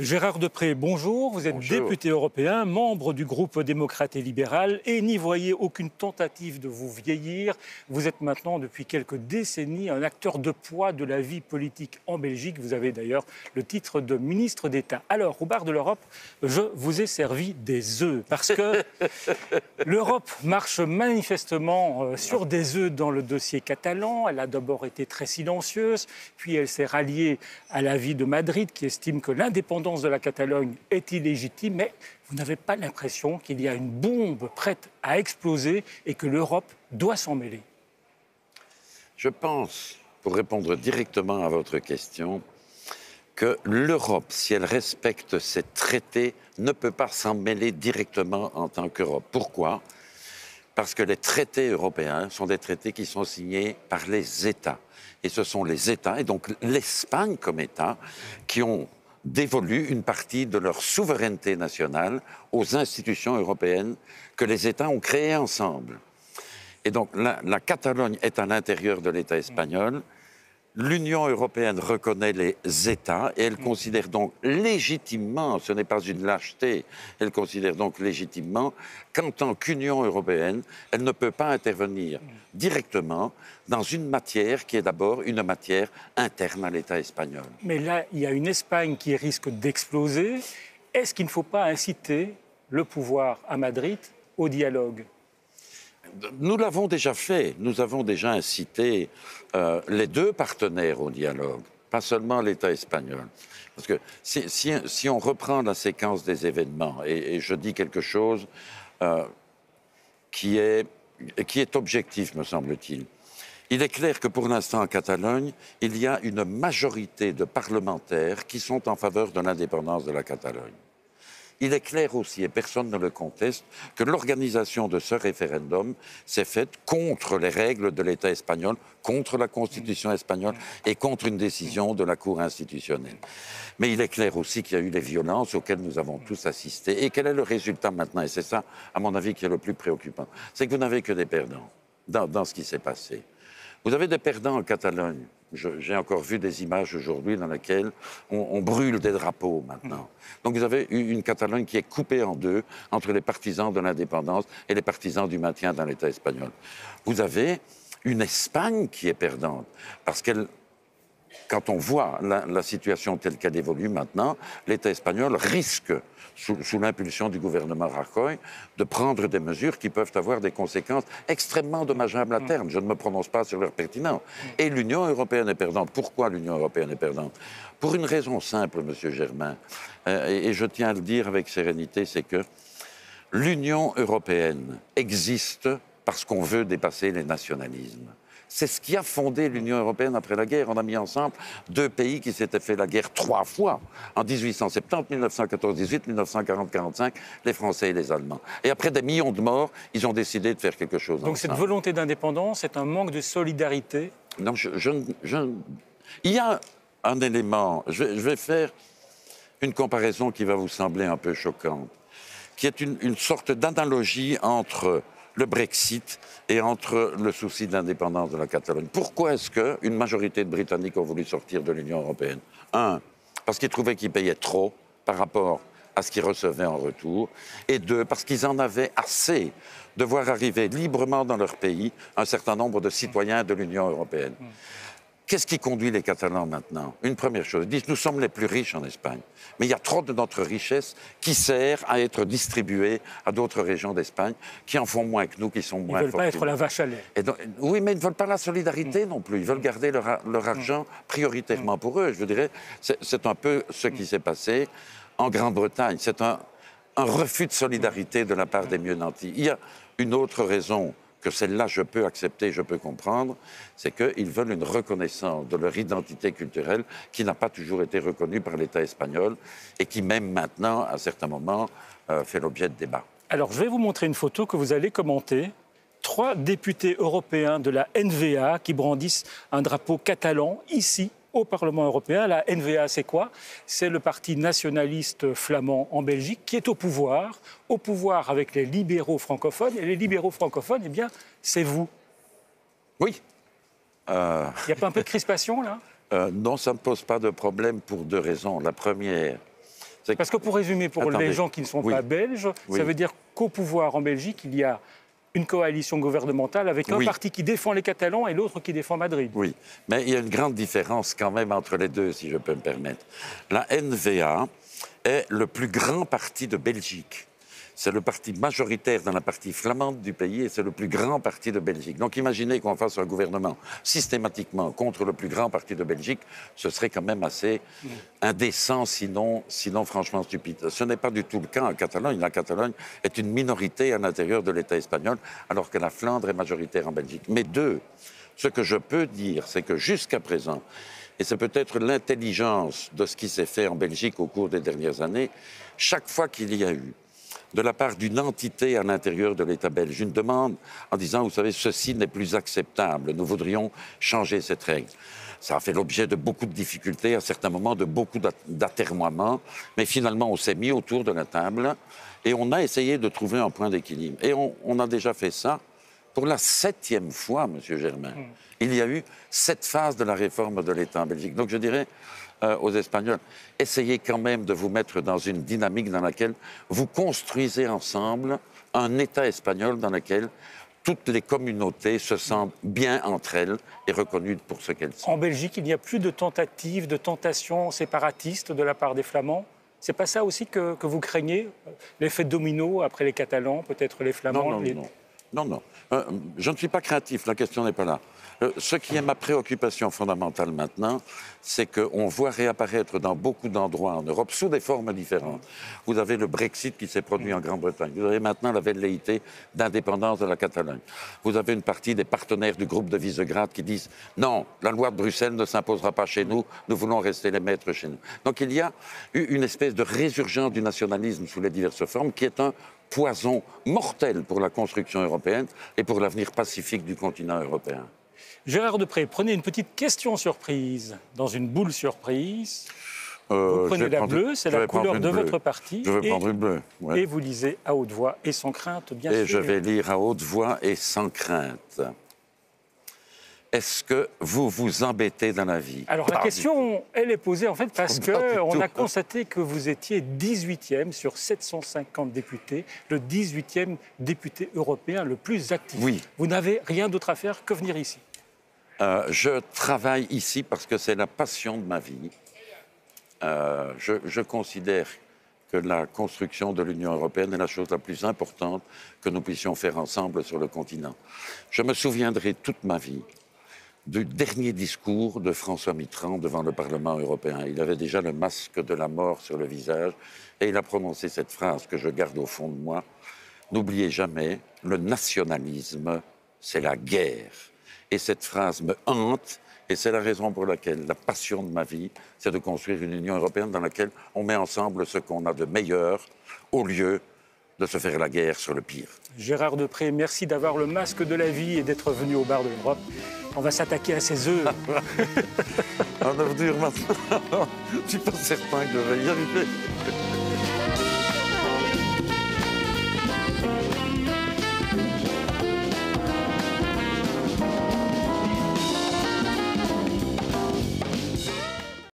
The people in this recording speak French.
Gérard Deprez, bonjour. Vous êtes député européen, membre du groupe démocrate et libéral et n'y voyez aucune tentative de vous vieillir. Vous êtes maintenant, depuis quelques décennies, un acteur de poids de la vie politique en Belgique. Vous avez d'ailleurs le titre de ministre d'État. Alors, au bar de l'Europe, je vous ai servi des œufs parce que l'Europe marche manifestement sur des œufs dans le dossier catalan. Elle a d'abord été très silencieuse, puis elle s'est ralliée à l'avis de Madrid qui estime que l'indépendance de la Catalogne est illégitime, mais vous n'avez pas l'impression qu'il y a une bombe prête à exploser et que l'Europe doit s'en mêler? Je pense, pour répondre directement à votre question, que l'Europe, si elle respecte ses traités, ne peut pas s'en mêler directement en tant qu'Europe. Pourquoi ? Parce que les traités européens sont des traités qui sont signés par les États. Et ce sont les États, et donc l'Espagne comme État, qui ont dévolu une partie de leur souveraineté nationale aux institutions européennes que les États ont créées ensemble. Et donc la Catalogne est à l'intérieur de l'État espagnol. L'Union européenne reconnaît les États et elle considère donc légitimement, ce n'est pas une lâcheté, elle considère donc légitimement qu'en tant qu'Union européenne, elle ne peut pas intervenir directement dans une matière qui est d'abord une matière interne à l'État espagnol. Mais là, il y a une Espagne qui risque d'exploser. Est-ce qu'il ne faut pas inciter le pouvoir à Madrid au dialogue ? Nous l'avons déjà fait. Nous avons déjà incité les deux partenaires au dialogue, pas seulement l'État espagnol. Parce que si on reprend la séquence des événements, et je dis quelque chose qui est objectif, me semble-t-il, il est clair que pour l'instant en Catalogne, il y a une majorité de parlementaires qui sont en faveur de l'indépendance de la Catalogne. Il est clair aussi, et personne ne le conteste, que l'organisation de ce référendum s'est faite contre les règles de l'État espagnol, contre la Constitution espagnole et contre une décision de la Cour institutionnelle. Mais il est clair aussi qu'il y a eu les violences auxquelles nous avons tous assisté. Et quel est le résultat maintenant? Et c'est ça, à mon avis, qui est le plus préoccupant. C'est que vous n'avez que des perdants dans ce qui s'est passé. Vous avez des perdants en Catalogne. J'ai encore vu des images aujourd'hui dans lesquelles on brûle des drapeaux maintenant. Donc vous avez une Catalogne qui est coupée en deux entre les partisans de l'indépendance et les partisans du maintien dans l'État espagnol. Vous avez une Espagne qui est perdante parce qu'elle... Quand on voit la situation telle qu'elle évolue maintenant, l'État espagnol risque, sous l'impulsion du gouvernement Rajoy, de prendre des mesures qui peuvent avoir des conséquences extrêmement dommageables à terme. Je ne me prononce pas sur leur pertinence. Et l'Union européenne est perdante. Pourquoi l'Union européenne est perdante? Pour une raison simple, Monsieur Germain, et je tiens à le dire avec sérénité, c'est que l'Union européenne existe parce qu'on veut dépasser les nationalismes. C'est ce qui a fondé l'Union européenne après la guerre. On a mis ensemble deux pays qui s'étaient fait la guerre 3 fois, en 1870, 1914-18, 1940-45, les Français et les Allemands. Et après des millions de morts, ils ont décidé de faire quelque chose ensemble. Donc cette volonté d'indépendance est un manque de solidarité? Non, il y a un élément, je vais faire une comparaison qui va vous sembler un peu choquante, qui est une sorte d'analogie entre le Brexit et entre le souci de l'indépendance de la Catalogne. Pourquoi est-ce qu'une majorité de Britanniques ont voulu sortir de l'Union européenne? Un, parce qu'ils trouvaient qu'ils payaient trop par rapport à ce qu'ils recevaient en retour. Et deux, parce qu'ils en avaient assez de voir arriver librement dans leur pays un certain nombre de citoyens de l'Union européenne. Qu'est-ce qui conduit les Catalans maintenant? Une première chose, ils disent nous sommes les plus riches en Espagne, mais il y a trop de notre richesse qui sert à être distribuée à d'autres régions d'Espagne qui en font moins que nous, qui sont moins fortunés. Ils ne veulent pas être la vache à lait. Et donc, oui, mais ils ne veulent pas la solidarité non plus. Ils veulent garder leur argent prioritairement pour eux. Je dirais, c'est un peu ce qui s'est passé en Grande-Bretagne. C'est un refus de solidarité de la part des mieux nantis. Il y a une autre raison que celle-là, je peux accepter, je peux comprendre, c'est qu'ils veulent une reconnaissance de leur identité culturelle qui n'a pas toujours été reconnue par l'État espagnol et qui, même maintenant, à certains moments, fait l'objet de débats. Alors, je vais vous montrer une photo que vous allez commenter. 3 députés européens de la NVA qui brandissent un drapeau catalan ici, au Parlement européen. La NVA, c'est quoi? C'est le parti nationaliste flamand en Belgique qui est au pouvoir avec les libéraux francophones. Et les libéraux francophones, eh bien, c'est vous. Oui. Il n'y a pas un peu de crispation, là? Non, ça ne pose pas de problème pour 2 raisons. La première, Parce que pour résumer, pour les gens qui ne sont pas belges, ça veut dire qu'au pouvoir en Belgique, il y a une coalition gouvernementale avec un parti qui défend les Catalans et l'autre qui défend Madrid. Oui, mais il y a une grande différence quand même entre les deux, si je peux me permettre. La NVA est le plus grand parti de Belgique. C'est le parti majoritaire dans la partie flamande du pays et c'est le plus grand parti de Belgique. Donc imaginez qu'on fasse un gouvernement systématiquement contre le plus grand parti de Belgique, ce serait quand même assez indécent, sinon franchement stupide. Ce n'est pas du tout le cas en Catalogne. La Catalogne est une minorité à l'intérieur de l'État espagnol, alors que la Flandre est majoritaire en Belgique. Mais ce que je peux dire, c'est que jusqu'à présent, et c'est peut-être l'intelligence de ce qui s'est fait en Belgique au cours des dernières années, chaque fois qu'il y a eu de la part d'une entité à l'intérieur de l'État belge, une demande en disant, vous savez, ceci n'est plus acceptable, nous voudrions changer cette règle. Ça a fait l'objet de beaucoup de difficultés, à certains moments de beaucoup d'atermoiements, mais finalement on s'est mis autour de la table et on a essayé de trouver un point d'équilibre. Et on a déjà fait ça pour la 7e fois, M. Germain. Il y a eu 7 phases de la réforme de l'État en Belgique. Donc je dirais aux Espagnols, essayez quand même de vous mettre dans une dynamique dans laquelle vous construisez ensemble un État espagnol dans lequel toutes les communautés se sentent bien entre elles et reconnues pour ce qu'elles sont. En Belgique, il n'y a plus de tentatives, de tentations séparatistes de la part des Flamands. C'est pas ça aussi que vous craignez? L'effet domino après les Catalans, peut-être les Flamands? Non. Je ne suis pas craintif, la question n'est pas là. Ce qui est ma préoccupation fondamentale maintenant, c'est qu'on voit réapparaître dans beaucoup d'endroits en Europe, sous des formes différentes. Vous avez le Brexit qui s'est produit en Grande-Bretagne. Vous avez maintenant la velléité d'indépendance de la Catalogne. Vous avez une partie des partenaires du groupe de Visegrad qui disent « Non, la loi de Bruxelles ne s'imposera pas chez nous, nous voulons rester les maîtres chez nous ». Donc il y a eu une espèce de résurgence du nationalisme sous les diverses formes qui est un poison mortel pour la construction européenne et pour l'avenir pacifique du continent européen. Gérard Deprez, prenez une petite question surprise dans une boule surprise. Vous prenez la bleue, c'est la couleur de votre parti. Je vais prendre une bleue. Ouais. Et vous lisez à haute voix et sans crainte, bien sûr. Et je vais lire à haute voix et sans crainte. Est-ce que vous vous embêtez dans la vie? Alors la question, elle est posée en fait parce qu'on a constaté que vous étiez 18e sur 750 députés, le 18e député européen le plus actif. Oui. Vous n'avez rien d'autre à faire que venir ici? Je travaille ici parce que c'est la passion de ma vie. Je considère que la construction de l'Union européenne est la chose la plus importante que nous puissions faire ensemble sur le continent. Je me souviendrai toute ma vie du dernier discours de François Mitterrand devant le Parlement européen. Il avait déjà le masque de la mort sur le visage et il a prononcé cette phrase que je garde au fond de moi. N'oubliez jamais, le nationalisme, c'est la guerre. Et cette phrase me hante et c'est la raison pour laquelle la passion de ma vie, c'est de construire une Union européenne dans laquelle on met ensemble ce qu'on a de meilleur au lieu de se faire la guerre sur le pire. Gérard Deprez, merci d'avoir le masque de la vie et d'être venu au bar de l'Europe. On va s'attaquer à ces œufs. Un œuf dur maintenant. Je ne suis pas certain que je vais y arriver.